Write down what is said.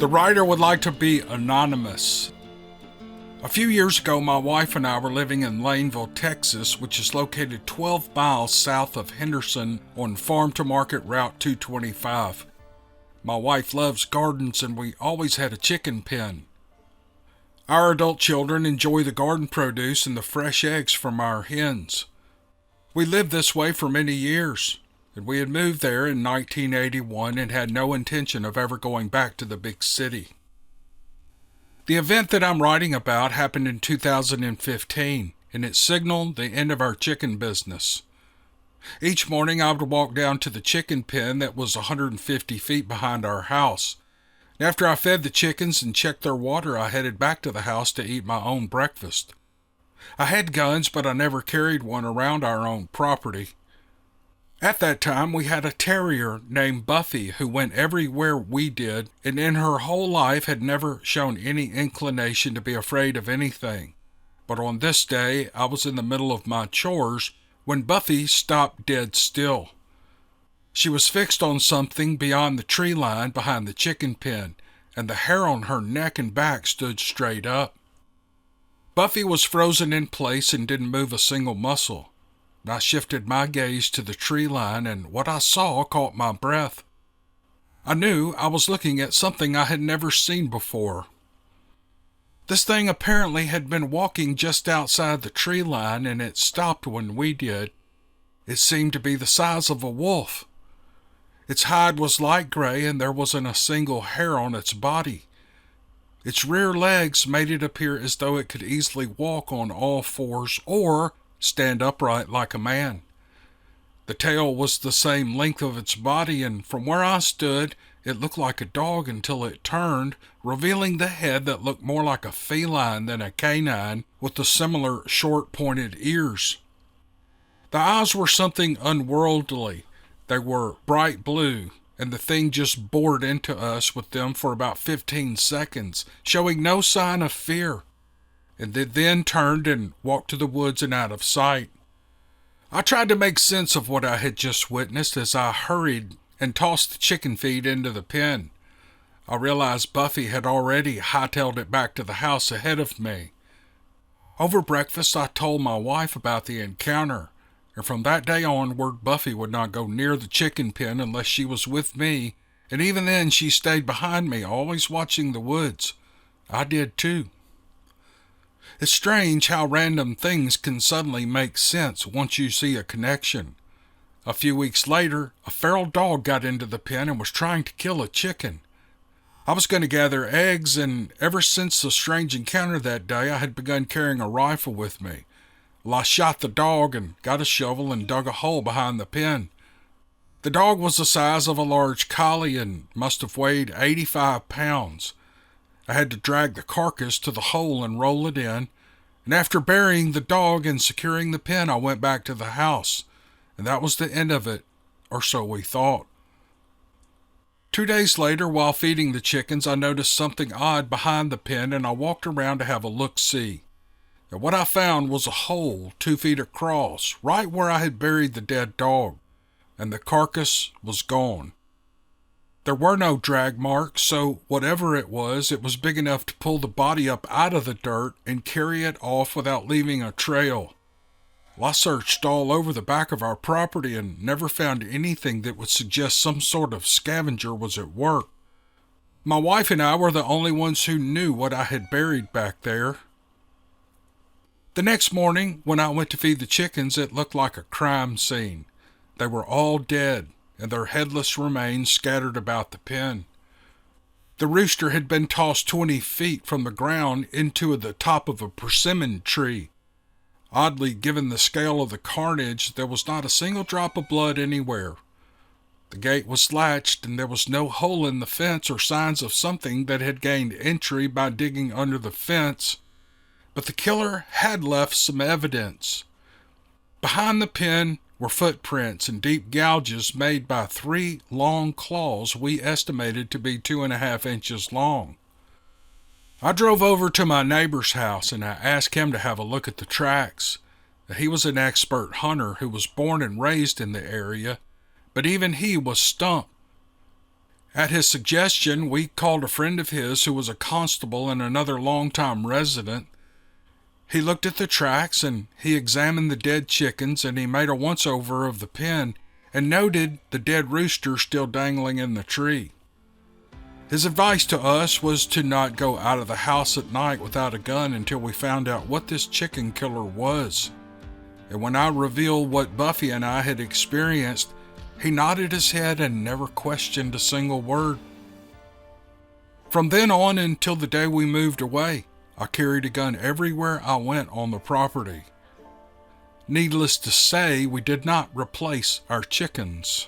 The writer would like to be anonymous. A few years ago, my wife and I were living in Laneville, Texas, which is located 12 miles south of Henderson on Farm to Market Route 225. My wife loves gardens and we always had a chicken pen. Our adult children enjoy the garden produce and the fresh eggs from our hens. We lived this way for many years, and we had moved there in 1981 and had no intention of ever going back to the big city. The event that I'm writing about happened in 2015, and it signaled the end of our chicken business. Each morning I would walk down to the chicken pen that was 150 feet behind our house. After I fed the chickens and checked their water, I headed back to the house to eat my own breakfast. I had guns, but I never carried one around our own property. At that time, we had a terrier named Buffy who went everywhere we did, and in her whole life had never shown any inclination to be afraid of anything. But on this day, I was in the middle of my chores when Buffy stopped dead still. She was fixed on something beyond the tree line behind the chicken pen, and the hair on her neck and back stood straight up. Buffy was frozen in place and didn't move a single muscle. I shifted my gaze to the tree line, and what I saw caught my breath. I knew I was looking at something I had never seen before. This thing apparently had been walking just outside the tree line, and it stopped when we did. It seemed to be the size of a wolf. Its hide was light gray, and there wasn't a single hair on its body. Its rear legs made it appear as though it could easily walk on all fours or stand upright like a man. The tail was the same length of its body, and from where I stood, it looked like a dog until it turned, revealing the head that looked more like a feline than a canine, with the similar short pointed ears. The eyes were something unworldly. They were bright blue, and the thing just bored into us with them for about 15 seconds, showing no sign of fear, and it then turned and walked to the woods and out of sight. I tried to make sense of what I had just witnessed as I hurried and tossed the chicken feed into the pen. I realized Buffy had already hightailed it back to the house ahead of me. Over breakfast, I told my wife about the encounter, and from that day onward, Buffy would not go near the chicken pen unless she was with me, and even then she stayed behind me, always watching the woods. I did too. It's strange how random things can suddenly make sense once you see a connection. A few weeks later, a feral dog got into the pen and was trying to kill a chicken. I was going to gather eggs, and ever since the strange encounter that day, I had begun carrying a rifle with me. Well, I shot the dog and got a shovel and dug a hole behind the pen. The dog was the size of a large collie and must have weighed 85 pounds. I had to drag the carcass to the hole and roll it in, and after burying the dog and securing the pen, I went back to the house, and that was the end of it, or so we thought. 2 days later, while feeding the chickens, I noticed something odd behind the pen, and I walked around to have a look-see. And what I found was a hole 2 feet across, right where I had buried the dead dog, and the carcass was gone. There were no drag marks, so whatever it was big enough to pull the body up out of the dirt and carry it off without leaving a trail. Well, I searched all over the back of our property and never found anything that would suggest some sort of scavenger was at work. My wife and I were the only ones who knew what I had buried back there. The next morning, when I went to feed the chickens, it looked like a crime scene. They were all dead, and their headless remains scattered about the pen. The rooster had been tossed 20 feet from the ground into the top of a persimmon tree. Oddly, given the scale of the carnage, there was not a single drop of blood anywhere. The gate was latched, and there was no hole in the fence or signs of something that had gained entry by digging under the fence. But the killer had left some evidence. Behind the pen were footprints and deep gouges made by 3 long claws we estimated to be 2.5 inches long. I drove over to my neighbor's house and I asked him to have a look at the tracks. He was an expert hunter who was born and raised in the area, but even he was stumped. At his suggestion, we called a friend of his who was a constable and another longtime resident. He looked at the tracks and he examined the dead chickens, and he made a once-over of the pen and noted the dead rooster still dangling in the tree. His advice to us was to not go out of the house at night without a gun until we found out what this chicken killer was. And when I revealed what Buffy and I had experienced, he nodded his head and never questioned a single word. From then on until the day we moved away, I carried a gun everywhere I went on the property. Needless to say, we did not replace our chickens.